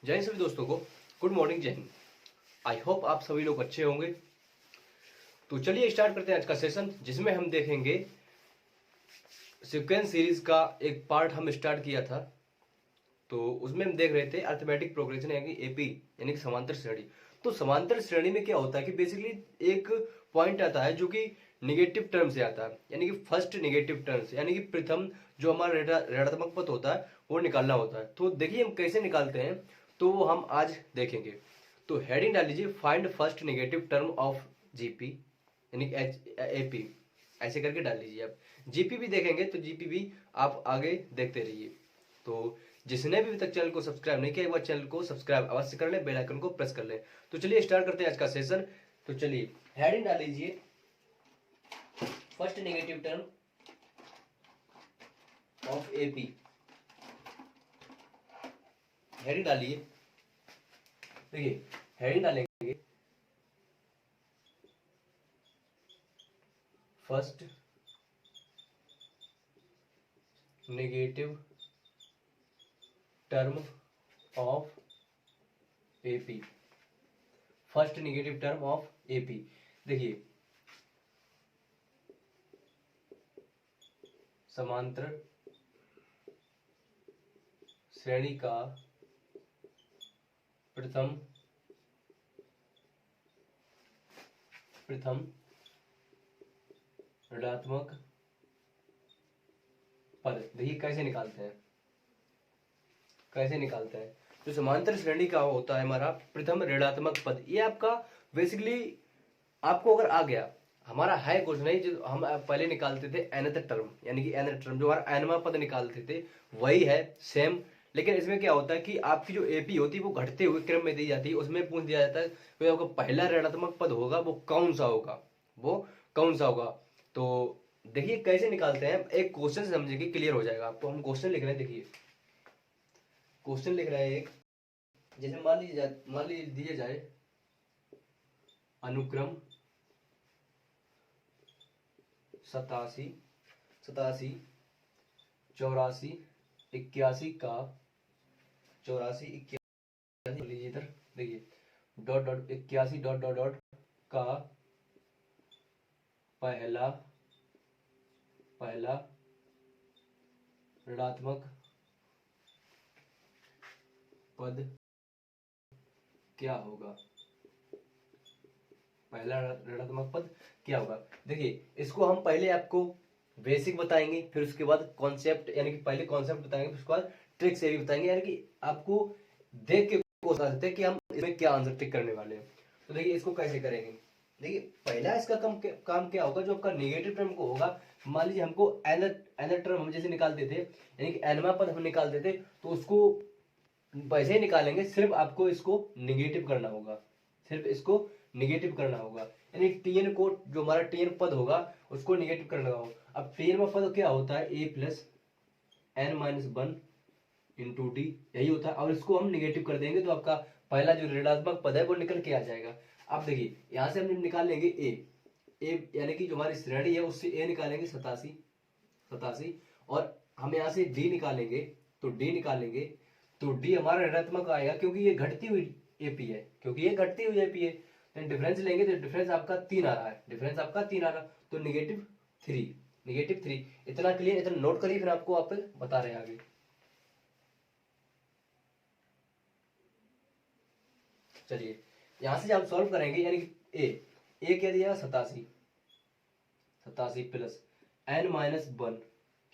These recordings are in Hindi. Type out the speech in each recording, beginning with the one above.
जय हिंद सभी दोस्तों को। गुड मॉर्निंग, जय हिंद। आई होप आप सभी लोग अच्छे होंगे। तो चलिए स्टार्ट करते हैं आज का सेशन, जिसमें हम देखेंगे सीक्वेंस सीरीज का एक पार्ट हम स्टार्ट किया था। तो उसमें हम देख रहे थे अर्थमेटिक प्रोग्रेशन यानी कि एपी यानी कि समांतर श्रेणी। तो समांतर श्रेणी में क्या होता है कि बेसिकली एक पॉइंट आता है जो कि निगेटिव टर्म से आता है, यानी कि फर्स्ट निगेटिव टर्म से, यानी कि प्रथम जो हमारा ऋणात्मक पद होता है वो निकालना होता है। तो देखिए हम कैसे निकालते हैं, तो वो हम आज देखेंगे। तो हेडिंग डाल लीजिए, find first negative term of GP यानी एपी, ऐसे करके डाल लीजिए। आप जीपी भी देखेंगे तो जीपी भी आप आगे देखते रहिए। तो जिसने भी अभी तक चैनल को सब्सक्राइब नहीं किया एक बार चैनल को सब्सक्राइब अवश्य कर ले, बेल आइकन को प्रेस कर ले। तो चलिए स्टार्ट करते हैं आज का सेशन। तो चलिए हेडिंग डाल लीजिए, first negative term of AP. Heading डालिए, देखिए हेडिंग डालेंगे first negative term of AP, first negative term of AP. देखिए समांतर श्रेणी का प्रथम ऋणात्मक पद। देखिए कैसे निकालते हैं, जो समांतर श्रेणी का होता है हमारा प्रथम ऋणात्मक पद, ये आपका बेसिकली आपको अगर आ गया, हमारा है कुछ नहीं, जो हम पहले निकालते थे nth टर्म, यानी कि nth टर्म जो हमारा nवां पद निकालते थे वही है सेम। लेकिन इसमें क्या होता है कि आपकी जो एपी होती है वो घटते हुए क्रम में दी जाती है। उसमें पूछ दिया जाता है कि आपका पहला ऋणात्मक पद होगा वो कौन सा होगा। तो देखिए कैसे निकालते हैं, एक क्वेश्चन समझिए कि क्लियर हो जाएगा आपको। हम क्वेश्चन लिख रहे हैं, देखिए क्वेश्चन लिख रहे हैं एक, जैसे मान लीजिए दिए जाए अनुक्रम 87, 84, 81 का 84, 81 लीजिए इधर, देखिए dot dot 81 dot dot dot का पहला ऋणात्मक पद क्या होगा, पहला ऋणात्मक पद क्या होगा। देखिए इसको हम पहले आपको बेसिक बताएंगे, फिर उसके बाद कॉन्सेप्ट, यानी कि पहले कॉन्सेप्ट बताएंगे, फिर उसके बाद ट्रिक से भी बताएंगे, यानी कि आपको देख के कोशिश करते हैं कि हम इसमें क्या आंसर टिक करने वाले हैं। तो देखिए इसको कैसे करेंगे, देखिए पहला इसका काम क्या होगा, जो आपका नेगेटिव टर्म को होगा। मान लीजिए हमको एनर टर्म हम जैसे निकालते थे, यानी कि एनवा पद हम निकालते थे, तो उसको वैसे ही निकालेंगे, सिर्फ आपको इसको निगेटिव करना होगा, यानी टीएन को, जो हमारा टीएन पद होगा उसको निगेटिव करना होगा। अब टीएन में पद क्या होता है, A plus N minus one into D, यही होता है। और इसको हम निगेटिव कर देंगे तो आपका पहला जो ऋणात्मक पद है वो निकल के आ जाएगा। अब देखिए यहां से हम निकाल लेंगे ए यानी कि जो हमारी श्रेणी है उससे ए निकालेंगे 87, और हम यहाँ से डी निकालेंगे, तो डी हमारा ऋणात्मक आएगा, क्योंकि ये घटती हुई एपी है, डिफरेंस लेंगे तो डिफरेंस आपका 3 आ रहा है, तो नेगेटिव 3। इतना क्लियर, इतना नोट करिए, फिर आपको आप बता रहे हैं आगे। चलिए यहां से जब सॉल्व करेंगे, यानी कि ए क्या दिया 87 प्लस एन माइनस वन,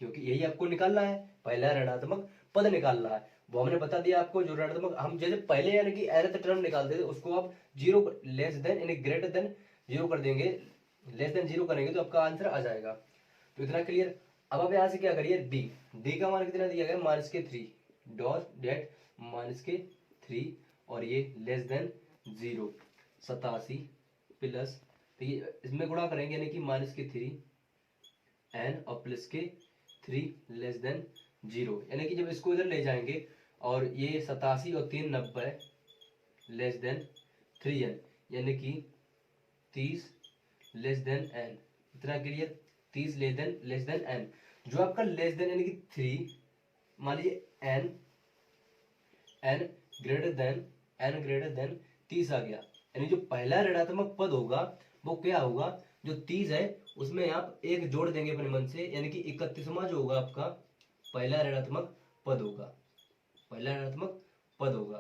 क्योंकि यही आपको निकालना है, पहला ऋणात्मक पद निकालना है। वो हमने बता दिया आपको, जो ऋणात्मक हम जैसे पहले यानी कि nth टर्म निकालते थे उसको आप जीरो लेस देन यानी ग्रेटर देन जीरो कर देंगे, लेस देन जीरो करेंगे तो आपका आंसर आ जाएगा। तो इतना क्लियर। अब आप यहाँ से क्या करिए, डी का मान कितना दिया गया, -3 डॉट डेट -3, और ये लेस देन 0 87 प्लस, देखिए इसमें गुणा करेंगे यानी कि -3 एन और प्लस के 3 लेस देन 0, यानी कि जब इसको इधर ले जाएंगे और ये 87 और 3 90 लेस देन 3n, यानी कि 30 लेस देन n। इतना क्लियर, 30 लेस देन n। जो आपका लेस देन यानी कि 3, मान लीजिए n greater than n greater than 30 आ गया, यानी जो पहला ऋणात्मक पद होगा वो क्या होगा, जो 30 है उसमें आप एक जोड़ देंगे अपने मन से, यानी कि 31वां जो होगा आपका पहला ऋणात्मक पद होगा, पहला ऋणात्मक पद होगा,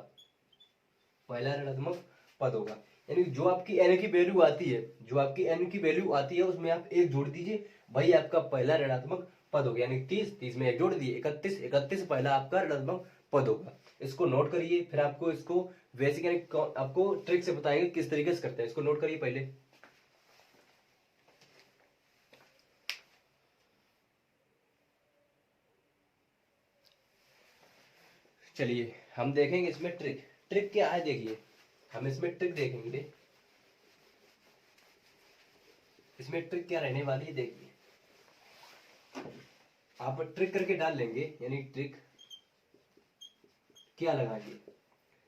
पहला ऋणात्मक पद होगा। यानी जो आपकी n की वैल्यू आती है, जो आपकी n की वैल्यू आती है उसमें आप एक जोड़ दीजिए, भाई आपका पहला ऋणात्मक पद होगा। यानी 30 में एक जोड़ दिए 31 पहला आपका ऋणात्मक पद होगा। इसको नोट करिए, फिर आपको इसको बेसिक यानी आपको ट्रिक से बताएंगे किस तरीके से करते हैं। इसको नोट करिए पहले। चलिए हम देखेंगे इसमें ट्रिक। ट्रिक क्या है देखिए, हम इसमें ट्रिक देखेंगे। इसमें ट्रिक क्या रहने वाली है देखिए, आप ट्रिक करके डाल लेंगे, यानी ट्रिक क्या लगाइए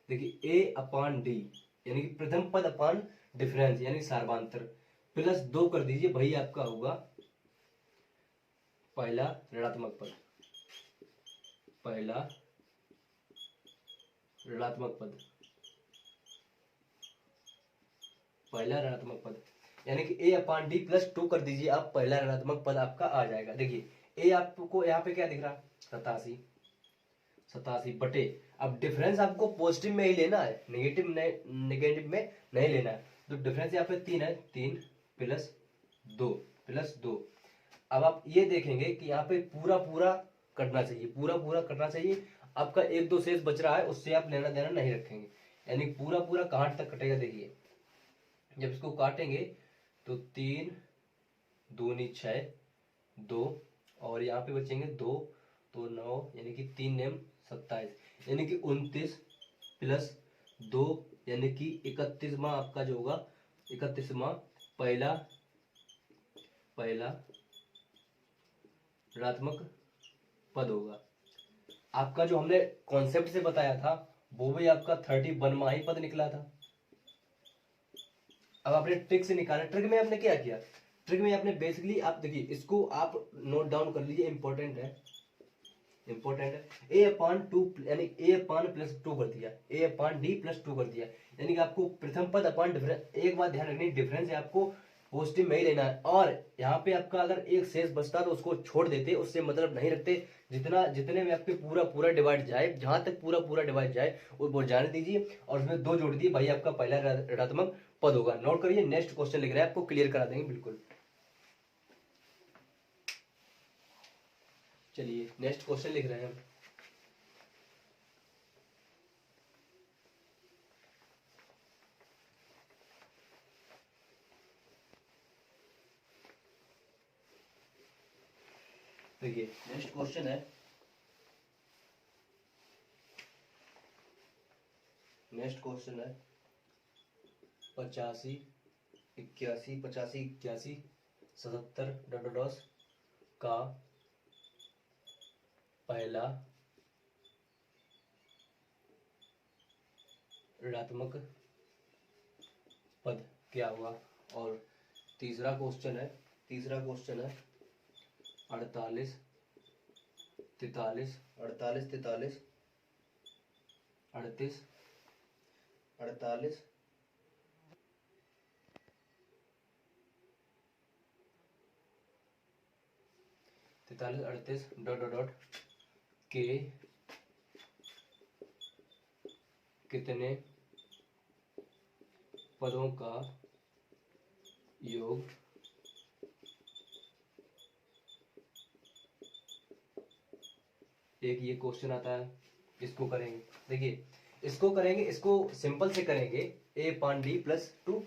देखिए, a अपॉन डी यानी कि प्रथम पद अपॉन डिफरेंस यानी सार्वंतर प्लस 2 कर दीजिए, भाई आपका होगा पहला ऋणात्मक पद, पहला ऋणात्मक पद, पहला ऋणात्मक पद, यानी कि a अपॉन डी प्लस 2 कर दीजिए आप, पहला ऋणात्मक पद आपका आ जाएगा। देखिए a आपको यहाँ पे क्या दिख रहा, 87, 87 बटे, अब डिफरेंस आपको पॉजिटिव में ही लेना है, नेगेटिव में नहीं लेना है। तो डिफरेंस यहाँ पे 3 है, 3 प्लस 2 प्लस 2। अब आप ये देखेंगे कि यहाँ पे पूरा पूरा कटना चाहिए, पूरा पूरा कटना चाहिए। आपका 1-2 शेष बच रहा है, उससे आप लेना देना नहीं रखेंगे, यानी पूरा पूरा कहाँ तक कटेगा देखिए। जब इसको काटेंगे तो 3 दूनी 6, 2 और यहाँ पे बचेंगे 2 तो 9, यानी कि 3 नेम 27, यानी कि 29 प्लस 2 यानी कि 31वां आपका जो होगा, 31वां पहला पहला ऋणात्मक पद होगा। आपका जो हमने कॉन्सेप्ट से बताया था वो भी आपका 31वां ही पद निकला था। अब आपने ट्रिक से निकाला, ट्रिक में आपने क्या किया, ट्रिक में आपने बेसिकली आप देखिए, इसको आप नोट डाउन कर लीजिए, इंपॉर्टेंट है, इंपॉर्टेंट है। a अपॉन 2 यानी a अपॉन प्लस 2 कर दिया, a अपॉन डी प्लस 2 कर दिया, यानी कि आपको प्रथम पद अपॉन डिफरेंस, एक बात ध्यान रखनी, डिफरेंस है आपको पॉजिटिव में ही लेना है। और यहाँ पे आपका अगर एक शेष बचता तो उसको छोड़ देते, उससे मतलब नहीं रखते। जितना जितने में आपके पूरा पूरा डिवाइड जाए, जहां तक पूरा पूरा डिवाइड जाए वो जाने दीजिए, और उसमें 2 जोड़ दिए, भाई आपका पहला ऋणात्मक पद होगा। नोट करिए, नेक्स्ट क्वेश्चन लिख रहे हैं, आपको क्लियर करा देंगे बिल्कुल। चलिए नेक्स्ट क्वेश्चन लिख रहे हैं हम। देखिए नेक्स्ट क्वेश्चन है, नेक्स्ट क्वेश्चन है 85, 81, 85, 81, 77 डॉट का पहला ऋणात्मक पद क्या हुआ। और तीसरा क्वेश्चन है, तीसरा क्वेश्चन है 48, 43, 48, 43, 38, 48, 43, 38 डॉट के कितने पदों का योग एक ये क्वेश्चन आता है, इसको करेंगे। देखिए इसको करेंगे, इसको सिंपल से करेंगे, a upon D plus 2,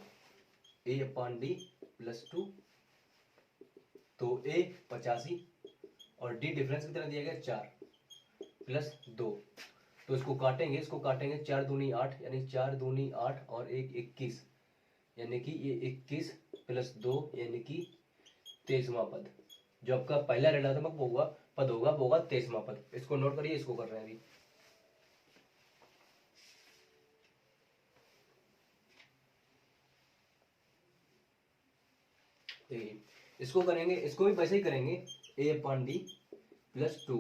a upon D plus 2, तो a 85 और d डिफरेंस कितना दिया गया 4 प्लस 2, तो इसको काटेंगे, इसको काटेंगे 4 दूनी 8, यानी 4 दूनी 8 और 1 21, यानी कि ये 21 प्लस 2 यानी कि 23वां पद, जो आपका पहला ऋणात्मक होगा पद होगा वो होगा 23वां पद। इसको नोट करिए, इसको कर रहे हैं अभी। देखिए इसको करेंगे, इसको भी वैसे ही करेंगे, a अपॉन डी प्लस 2,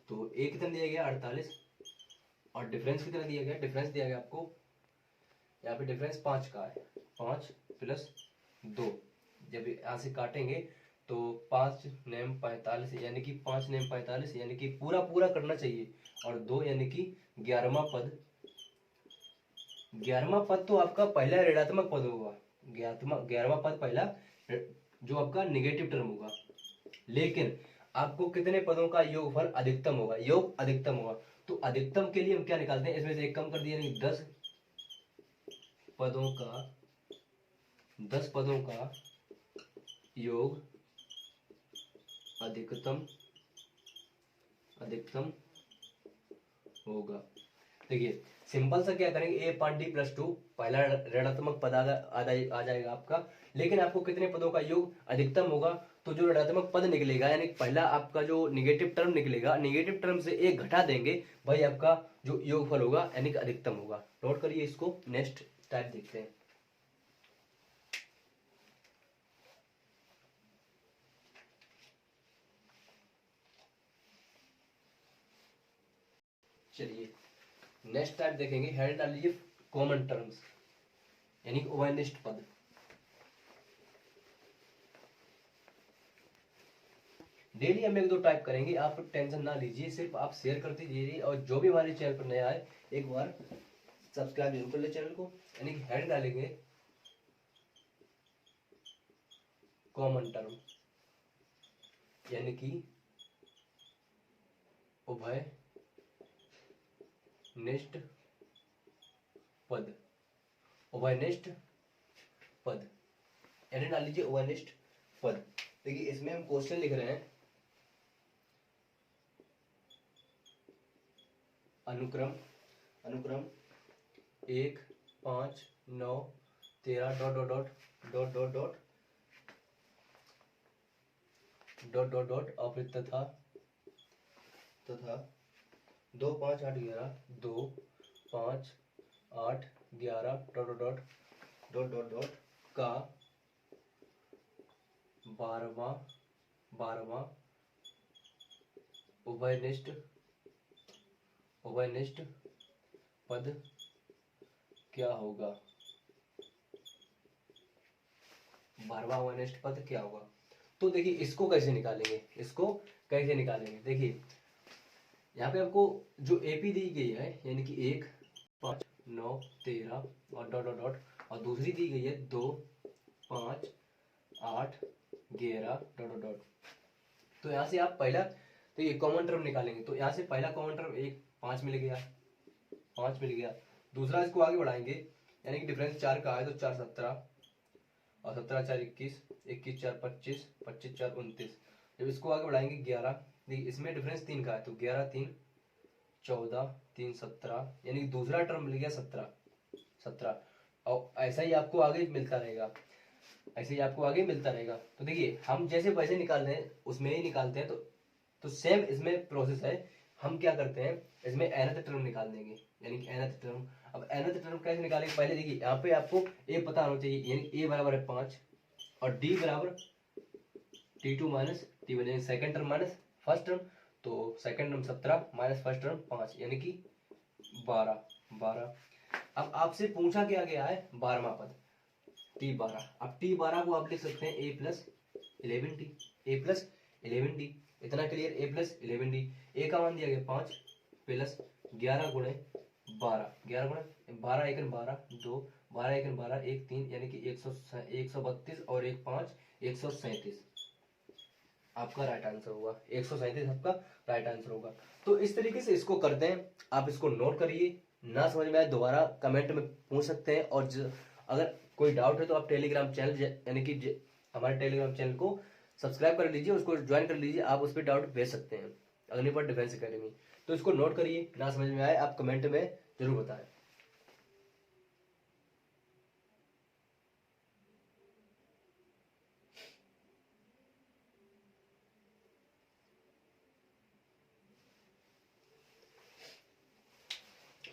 तो a कितना दिया गया 48, और डिफरेंस कितना दिया गया, डिफरेंस दिया गया आपको यहाँ पे डिफरेंस 5 का है, 5 प्लस 2। जब यहाँ से काटेंगे तो 5 नेम 45 यानी कि 5 नेम 45 यानी कि पूरा पूरा करना चाहिए, और 2 यानी कि 11वां पद। 11वां पद तो आपका पहला ऋणात्मक पद होगा, 11वां पद पहला जो आपका निगेटिव टर्म होगा। लेकिन आपको कितने पदों का योगफल अधिकतम होगा, योग अधिकतम होगा। तो अधिकतम के लिए हम क्या निकालते हैं, इसमें से एक कम कर दिया, यानी 10 पदों का योग अधिकतम होगा। देखिए सिंपल सा क्या करेंगे, a अपॉन डी प्लस 2 पहला ऋणात्मक पद आ जाएगा आपका। लेकिन आपको कितने पदों का योग अधिकतम होगा, तो जो ऋणात्मक पद निकलेगा यानी पहला आपका जो निगेटिव टर्म निकलेगा, निगेटिव टर्म से एक घटा देंगे, भाई आपका जो योगफल होगा यानी कि अधिकतम होगा। नोट करिए इसको। नेक्स्ट टाइप देखते हैं। चलिए नेक्स्ट टाइप देखेंगे, हेड डाल लीजिए कॉमन टर्म्स यानी कि ओवरनिष्ठ पद। डेली हम 1-2 टाइप करेंगे, आप टेंशन ना लीजिए, सिर्फ आप शेयर करते दीजिए, और जो भी हमारे चैनल पर नया है एक बार सब्सक्राइब जरूर कर ले चैनल को। यानी कि हेड डालेंगे कॉमन टर्म यानी कि उभयनिष्ठ पद, उभयनिष्ठ पद यानी डाल लीजिए उभयनिष्ठ पद। देखिए इसमें हम क्वेश्चन लिख रहे हैं, अनुक्रम 1 5 9 13 dot dot dot dot dot dot dot dot dot और फिर तथा 2 5 8 11 2 5 8 11 dot dot dot dot dot dot का 12वां उभयनिष्ठ पद क्या होगा, 12वां उभयनिष्ठ पद क्या होगा। तो देखिए इसको कैसे निकालेंगे, देखिए यहाँ पे आपको जो एपी दी गई है यानी कि 1 5 9 13 और डॉट डॉट डॉट, और दूसरी दी गई है 2 5 8 11 डॉट डॉट डॉट। तो यहाँ से आप पहला तो ये कॉमन टर्म निकालेंगे, तो यहाँ से पहला कॉमन टर्म 5 मिल गया, दूसरा इसको आगे बढ़ाएंगे यानी कि डिफरेंस 4 का है तो 4 17 और 17 4 21 21 4 25 25 4 29। जब इसको आगे बढ़ाएंगे 11, देखिए इसमें डिफरेंस 3 का है तो 11 3 14 3 17 यानी कि दूसरा टर्म मिल गया 17। और ऐसा ही आपको आगे मिलता रहेगा, तो देखिए हम जैसे पैसे निकालते हैं उसमें ही निकालते हैं, तो सेम इसमें प्रोसेस है। हम क्या करते हैं, इसमें nth टर्म निकाल देंगे यानी कि nth टर्म। अब nth टर्म कैसे निकालेंगे, पहले देखिए यहाँ पे आपको a पता होना चाहिए, यानी a बराबर है 5 और d बराबर t2 माइनस t1 यानी second term minus first term. तो second term 17 minus first term 5 यानी कि 12। अब आपसे पूछा क्या गया है 12वां पद t12। अब t12 को आप लिख सकते हैं a प्लस 11t, इतना clear, a plus 11t। a का मान दिया गया 5 प्लस 11 गुणे 12, 11 गुणे 12 1 12 2 12 1 12 1 3 यानी कि 132 और 1 5 137 आपका राइट आंसर होगा, 137 आपका राइट आंसर होगा। तो इस तरीके से इसको करते हैं, आप इसको नोट करिए, ना समझ में आए दोबारा कमेंट में पूछ सकते हैं, और अगर कोई डाउट है तो आप टेलीग्राम चैनल यानी कि हमारे टेलीग्राम चैनल को सब्सक्राइब कर लीजिए, उसको ज्वाइन कर लीजिए, आप उस पर डाउट भेज सकते हैं, अग्निपथ डिफेंस एकेडमी। तो इसको नोट करिए, ना समझ में आए आप कमेंट में जरूर बताएं।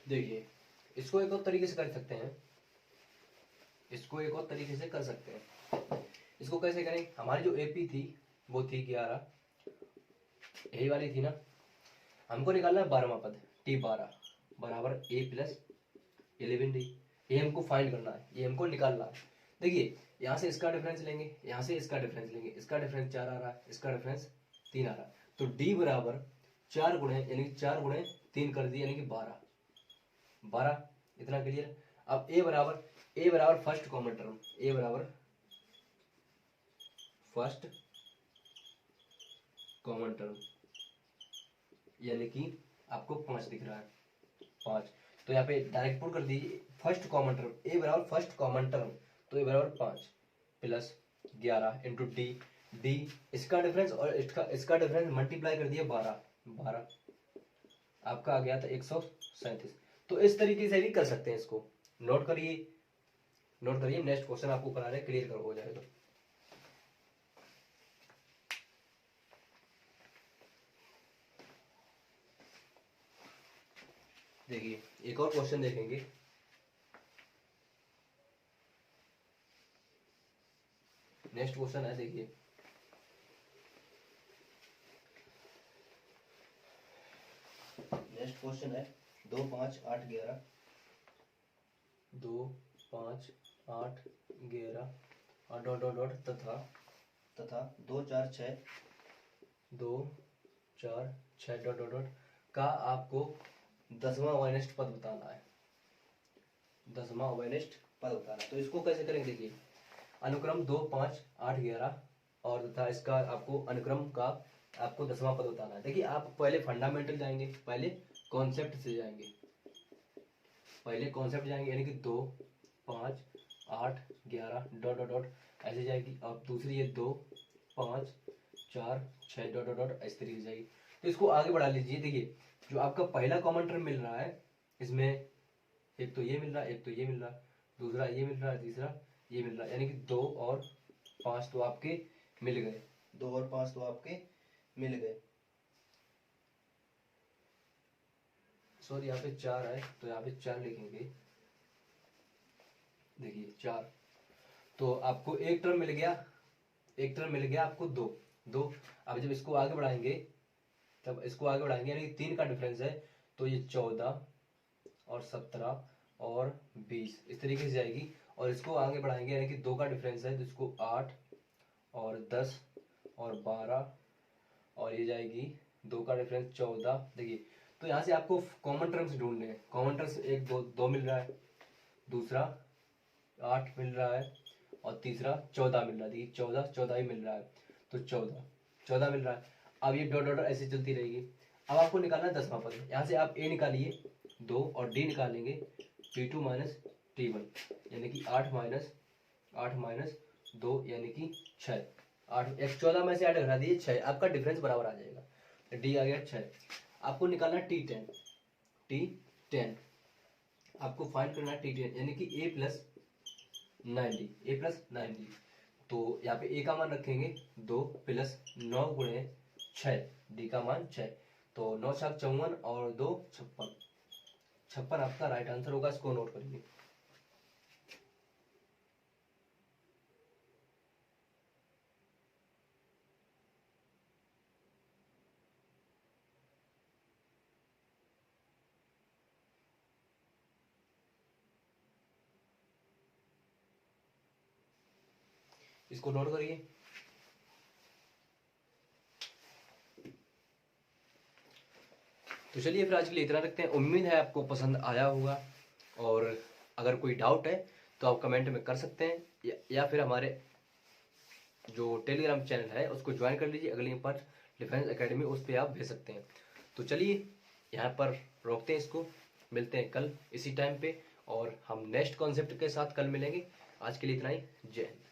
देखिए इसको एक और तरीके से कर सकते हैं, इसको कैसे करें, हमारी जो एपी थी वो थी 11, यही वाली थी ना, हमको निकालना है 12वां पद t12। बराबर ए प्लस 11d। ये हमको फाइंड करना है, ये हमको निकालना है। देखिए यहाँ से इसका डिफरेंस लेंगे, यहाँ से इसका डिफरेंस लेंगे, इसका डिफरेंस 4 आ रहा है, इसका डिफरेंस 3 आ रहा है, तो d बराबर 4 गुणे यानी कि 4 गुणे 3 कर दिए यानी कि 12। इतना क्लियर। अब a बराबर फर्स्ट कॉमन टर्म, a बराबर फर्स्ट कॉमन टर्म यानी कि आपको 5 दिख रहा है, 5। तो यहाँ पे डायरेक्ट पुट कर दीजिए फर्स्ट कॉमन टर्म, a बराबर फर्स्ट कॉमन टर्म, तो a बराबर 5 प्लस 11 इंटू डी इसका डिफरेंस और इसका डिफरेंस मल्टीप्लाई कर दिया 12 आपका आ गया था 137। तो इस तरीके से भी कर सकते हैं इसको। नोट करिए, नेक्स्ट क्वेश्चन आपको करा रहे, क्लियर कर हो जाएगा। देखिए एक और क्वेश्चन देखेंगे। नेक्स्ट क्वेश्चन है, देखिए नेक्स्ट क्वेश्चन है 2 5 8 11 2 5 8 11 और डॉट डॉट डॉट तथा 2 4 6 2 4 6 डॉट डॉट डॉट का आपको 10वां अवेनिस्ट पद बताना है, 10वां अवेनिस्ट पद बताना है। तो इसको कैसे करेंगे, देखिए अनुक्रम 2 5 8 11 और तथा इसका आपको अनुक्रम का आपको 10वां पद बताना है। देखिए आप पहले फंडामेंटल जाएंगे, पहले कॉन्सेप्ट से जाएंगे, यानी कि 2 5 8 11 डॉट डॉट डॉट ऐसे जाएगी। अब दूसरी ये 2 5 4 6 डॉट डॉट डॉट इस तरीके से जाएगी। तो इसको आगे बढ़ा लीजिए। देखिए जो आपका पहला कॉमन टर्म मिल रहा है, इसमें एक तो ये मिल रहा है, एक तो ये मिल रहा है, दूसरा ये मिल रहा है, तीसरा ये मिल रहा है, यानी कि 2 और 5 तो आपके मिल गए, 2 और 5 तो आपके मिल गए। सॉरी यहाँ पे 4 है तो यहाँ पे 4 लिखेंगे। देखिए 4 तो आपको एक टर्म मिल गया आपको 2। अब जब इसको आगे बढ़ाएंगे यानी कि 3 का डिफरेंस है, तो ये 14 और 17 और 20 इस तरीके से जाएगी। और इसको आगे बढ़ाएंगे यानी कि 2 का डिफरेंस है, तो इसको 8 और 10 और 12 और ये जाएगी 2 का डिफरेंस 14। देखिए तो यहाँ से आपको कॉमन टर्म्स ढूंढने हैं। कॉमन टर्म्स एक दो मिल रहा है, दूसरा 8 मिल रहा है और तीसरा 14 मिल रहा है। देखिए 14 ही मिल रहा है, तो 14 मिल रहा है। अब ये डॉट डॉट ऐसे चलती रहेगी। अब आपको निकालना है 10वां पद। यहाँ से आप a निकालिए 2 और d निकालेंगे t2 माइनस t1 यानी कि 8 माइनस 2 यानी कि 6। 14 में से 8 घटा दिए 6, आपका डिफरेंस बराबर आ जाएगा, d आ गया 6। आपको निकालना t10 आपको फाइंड करना है t10 यानी कि a प्लस 90। तो यहाँ पे a का मान रखेंगे 2 प्लस 9 गुणे 6, d का मान 6, तो 9 7 54 और 2 56 आपका राइट आंसर होगा। इसको नोट करिए। इसको नोट करिए। तो चलिए फिर आज के लिए इतना रखते हैं। उम्मीद है आपको पसंद आया होगा, और अगर कोई डाउट है तो आप कमेंट में कर सकते हैं, या फिर हमारे जो टेलीग्राम चैनल है उसको ज्वाइन कर लीजिए, अग्निपथ डिफेंस एकेडमी, उस पर आप भेज सकते हैं। तो चलिए यहाँ पर रोकते हैं इसको, मिलते हैं कल इसी टाइम पे, और हम नेक्स्ट कॉन्सेप्ट के साथ कल मिलेंगे। आज के लिए इतना ही, जय हिंद।